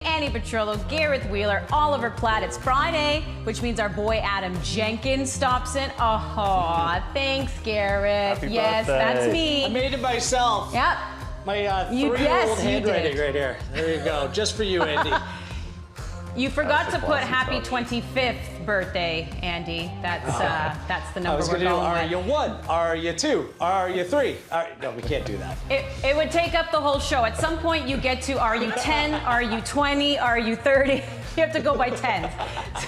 Annie Petrollo, Gareth Wheeler, Oliver Platt. It's Friday, which means our boy Adam Jenkins stops in. Oh, thanks, Gareth. Happy yes, birthday. That's me. I made it myself. Yep. My 3-year-old handwriting did. right here. There you go. Just for you, Andy. You forgot to put happy touch. 25th birthday, Andy. That's the I number was we're going to do, going are with. you 1? Are you 2? Are you 3? No, we can't do that. It would take up the whole show. At some point, you get to, are you 10? Are you 20? Are you 30? You have to go by 10.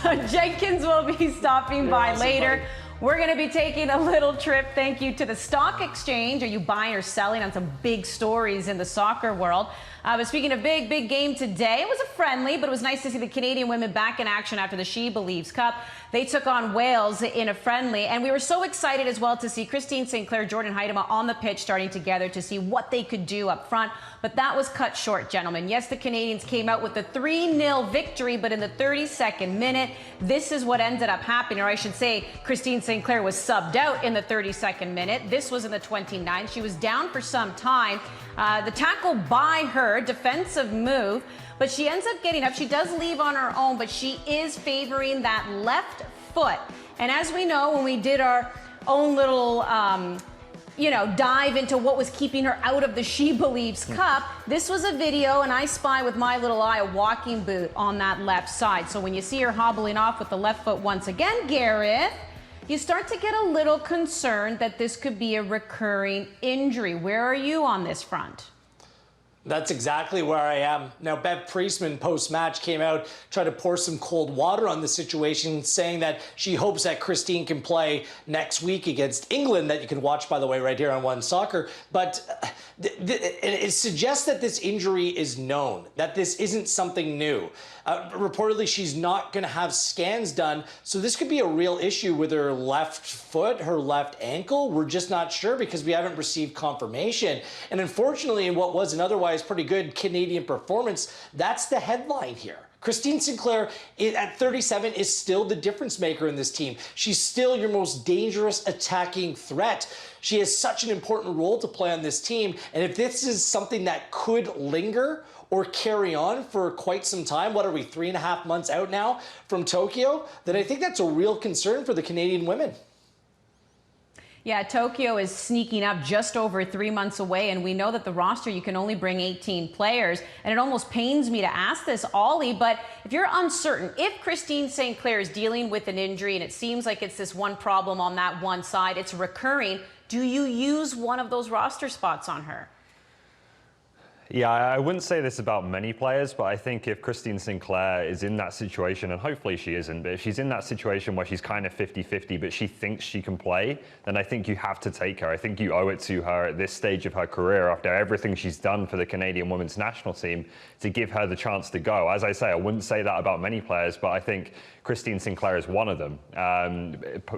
So Jenkins will be stopping by later. Buddy. We're going to be taking a little trip, thank you, to the stock exchange. Are you buying or selling on some big stories in the soccer world? But speaking of big game today, it was a friendly, but it was nice to see the Canadian women back in action after the She Believes Cup. They took on Wales in a friendly, and we were so excited as well to see Christine Sinclair, Jordan Huitema on the pitch starting together to see what they could do up front. But that was cut short, gentlemen. Yes, the Canadians came out with a 3-0 victory, but in the 32nd minute, this is what ended up happening. Or I should say, Christine Sinclair was subbed out in the 32nd minute. This was in the 29th. She was down for some time. The tackle by her, defensive move, but she ends up getting up. She does leave on her own, but she is favoring that left foot. And as we know, when we did our own little dive into what was keeping her out of the She Believes Cup, this was a video, and I spy with my little eye a walking boot on that left side. So when you see her hobbling off with the left foot once again, Gareth, you start to get a little concerned that this could be a recurring injury. Where are you on this front? That's exactly where I am. Now, Bev Priestman, post-match, came out, tried to pour some cold water on the situation, saying that she hopes that Christine can play next week against England, that you can watch, by the way, right here on OneSoccer. But it suggests that this injury is known, that this isn't something new. Reportedly, she's not going to have scans done, so this could be a real issue with her left foot, her left ankle. We're just not sure because we haven't received confirmation. And unfortunately, in what was an otherwise pretty good Canadian performance, that's the headline here. Christine Sinclair at 37 is still the difference maker in this team. She's still your most dangerous attacking threat. She has such an important role to play on this team. And if this is something that could linger or carry on for quite some time, what are we, 3.5 months out now from Tokyo, then I think that's a real concern for the Canadian women. Yeah, Tokyo is sneaking up just over 3 months away, and we know that the roster, you can only bring 18 players, and it almost pains me to ask this, Ollie, but if you're uncertain, if Christine Sinclair is dealing with an injury and it seems like it's this one problem on that one side, it's recurring, do you use one of those roster spots on her? Yeah, I wouldn't say this about many players, but I think if Christine Sinclair is in that situation, and hopefully she isn't, but if she's in that situation where she's kind of 50-50, but she thinks she can play, then I think you have to take her. I think you owe it to her at this stage of her career, after everything she's done for the Canadian women's national team, to give her the chance to go. As I say, I wouldn't say that about many players, but I think Christine Sinclair is one of them.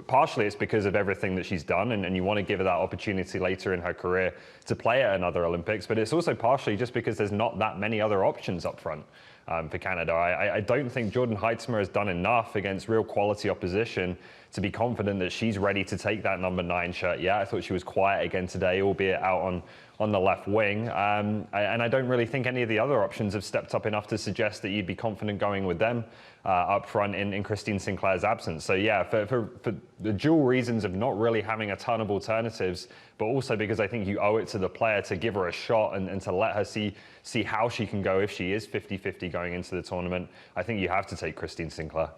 Partially it's because of everything that she's done, and you want to give her that opportunity later in her career to play at another Olympics, but it's also partially just because there's not that many other options up front for Canada. I don't think Jordan Huitema has done enough against real quality opposition to be confident that she's ready to take that number 9 shirt yet. I thought she was quiet again today, albeit out on the left wing. And I don't really think any of the other options have stepped up enough to suggest that you'd be confident going with them up front in Christine Sinclair's absence. So yeah, for the dual reasons of not really having a ton of alternatives, but also because I think you owe it to the player to give her a shot and to let her see how she can go if she is 50-50 going into the tournament. I think you have to take Christine Sinclair.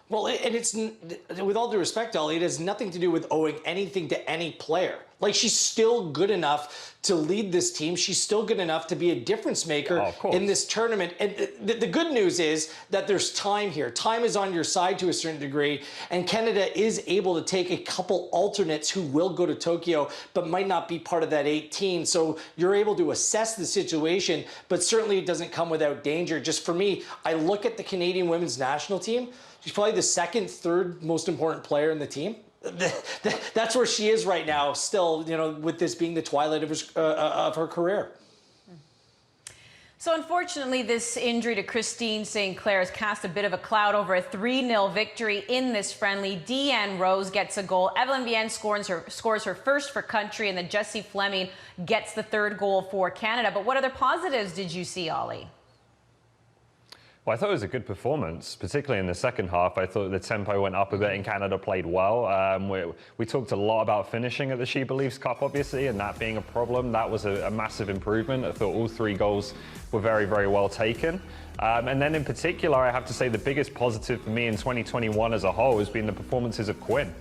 Well, and it's, with all due respect, Ollie, it has nothing to do with owing anything to any player. Like, she's still good enough to lead this team. She's still good enough to be a difference maker in this tournament. And the good news is that there's time here. Time is on your side to a certain degree, and Canada is able to take a couple alternates who will go to Tokyo, but might not be part of that 18. So you're able to assess the situation, but certainly it doesn't come without danger. Just for me, I look at the Canadian women's national team. She's probably the second, third most important player in the team. That's where she is right now, still, with this being the twilight of her career. So unfortunately, this injury to Christine Sinclair has cast a bit of a cloud over a 3-0 victory in this friendly. Deanne Rose gets a goal. Evelyn Vienne scores her first for country, and then Jessie Fleming gets the third goal for Canada. But what other positives did you see, Ollie? Well, I thought it was a good performance, particularly in the second half. I thought the tempo went up a bit and Canada played well. We talked a lot about finishing at the She Believes Cup, obviously, and that being a problem. That was a massive improvement. I thought all 3 goals were very, very well taken. And then in particular, I have to say the biggest positive for me in 2021 as a whole has been the performances of Quinn.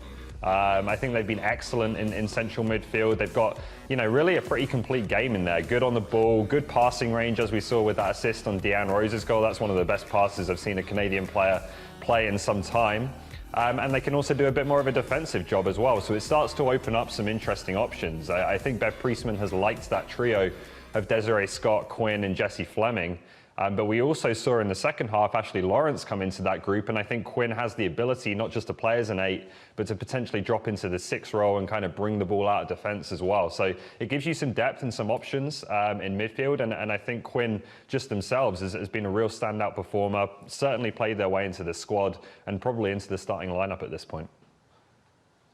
I think they've been excellent in central midfield. They've got, really a pretty complete game in there. Good on the ball, good passing range, as we saw with that assist on Deanne Rose's goal. That's one of the best passes I've seen a Canadian player play in some time. And they can also do a bit more of a defensive job as well. So it starts to open up some interesting options. I think Bev Priestman has liked that trio of Desiree Scott, Quinn, and Jessie Fleming. But we also saw in the second half Ashley Lawrence come into that group, and I think Quinn has the ability not just to play as an 8, but to potentially drop into the 6 role and kind of bring the ball out of defence as well. So it gives you some depth and some options in midfield, and I think Quinn just themselves has been a real standout performer, certainly played their way into the squad and probably into the starting lineup at this point.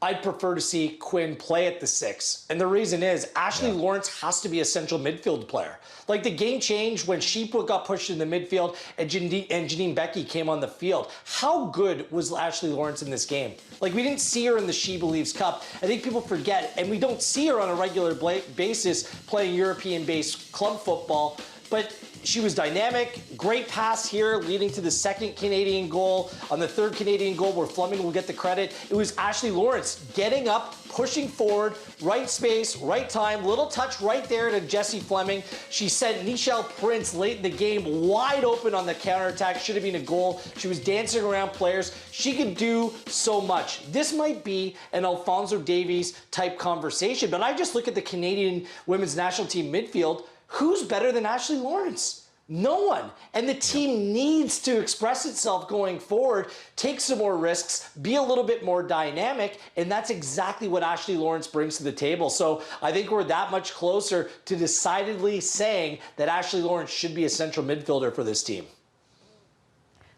I'd prefer to see Quinn play at the 6. And the reason is Ashley Lawrence has to be a central midfield player. Like, the game changed when she got pushed in the midfield and Janine Becky came on the field. How good was Ashley Lawrence in this game? Like, we didn't see her in the She Believes Cup. I think people forget, and we don't see her on a regular basis playing European-based club football, but she was dynamic, great pass here, leading to the second Canadian goal. On the third Canadian goal, where Fleming will get the credit, it was Ashley Lawrence getting up, pushing forward, right space, right time, little touch right there to Jessie Fleming. She sent Nichelle Prince late in the game wide open on the counterattack. Should have been a goal. She was dancing around players. She could do so much. This might be an Alphonso Davies type conversation, but I just look at the Canadian women's national team midfield. Who's better than Ashley Lawrence? No one. And the team needs to express itself going forward, take some more risks, be a little bit more dynamic, and that's exactly what Ashley Lawrence brings to the table. So I think we're that much closer to decidedly saying that Ashley Lawrence should be a central midfielder for this team.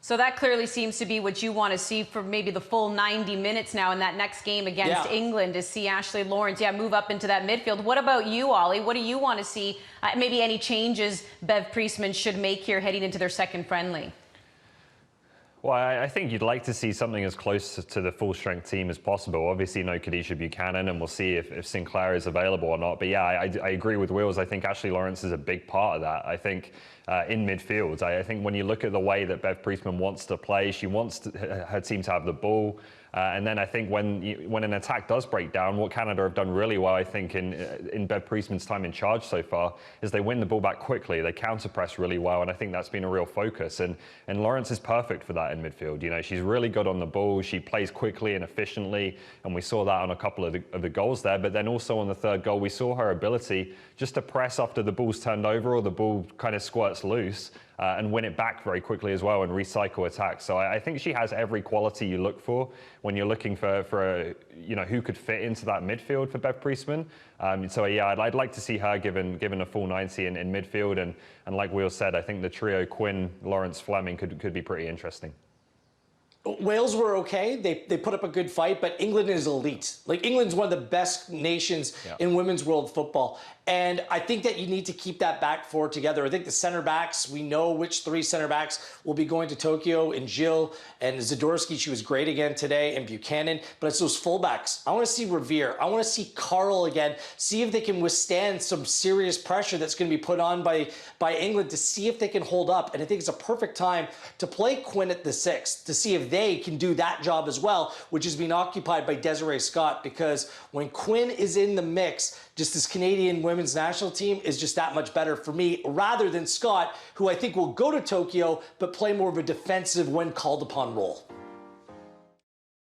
So that clearly seems to be what you want to see for maybe the full 90 minutes now in that next game against England, to see Ashley Lawrence, move up into that midfield. What about you, Ollie? What do you want to see? Maybe any changes Bev Priestman should make here heading into their second friendly? Well, I think you'd like to see something as close to the full-strength team as possible. Obviously, no Khadijah Buchanan, and we'll see if Sinclair is available or not. But yeah, I agree with Wills. I think Ashley Lawrence is a big part of that. I think in midfield, I think when you look at the way that Bev Priestman wants to play, she wants her team to have the ball. And then I think when an attack does break down, what Canada have done really well, I think, in Bev Priestman's time in charge so far, is they win the ball back quickly. They counter-press really well, and I think that's been a real focus. And Lawrence is perfect for that in midfield. She's really good on the ball. She plays quickly and efficiently, and we saw that on a couple of the goals there. But then also on the third goal, we saw her ability just to press after the ball's turned over or the ball kind of squirts loose. And win it back very quickly as well and recycle attacks. So I think she has every quality you look for when you're looking for who could fit into that midfield for Bev Priestman. So yeah, I'd like to see her given a full 90 in midfield. And like Will said, I think the trio Quinn, Lawrence, Fleming could be pretty interesting. Wales were okay. They put up a good fight, but England is elite. Like, England's one of the best nations in women's world football. And I think that you need to keep that back four together. I think the center backs, we know which 3 center backs will be going to Tokyo, and Jill and Zadorsky. She was great again today, and Buchanan. But it's those fullbacks. I want to see Revere. I want to see Carl again. See if they can withstand some serious pressure that's going to be put on by England, to see if they can hold up. And I think it's a perfect time to play Quinn at the 6, to see if they can do that job as well, which is being occupied by Desiree Scott. Because when Quinn is in the mix, just this Canadian women's national team is just that much better for me, rather than Scott, who I think will go to Tokyo but play more of a defensive when called upon role.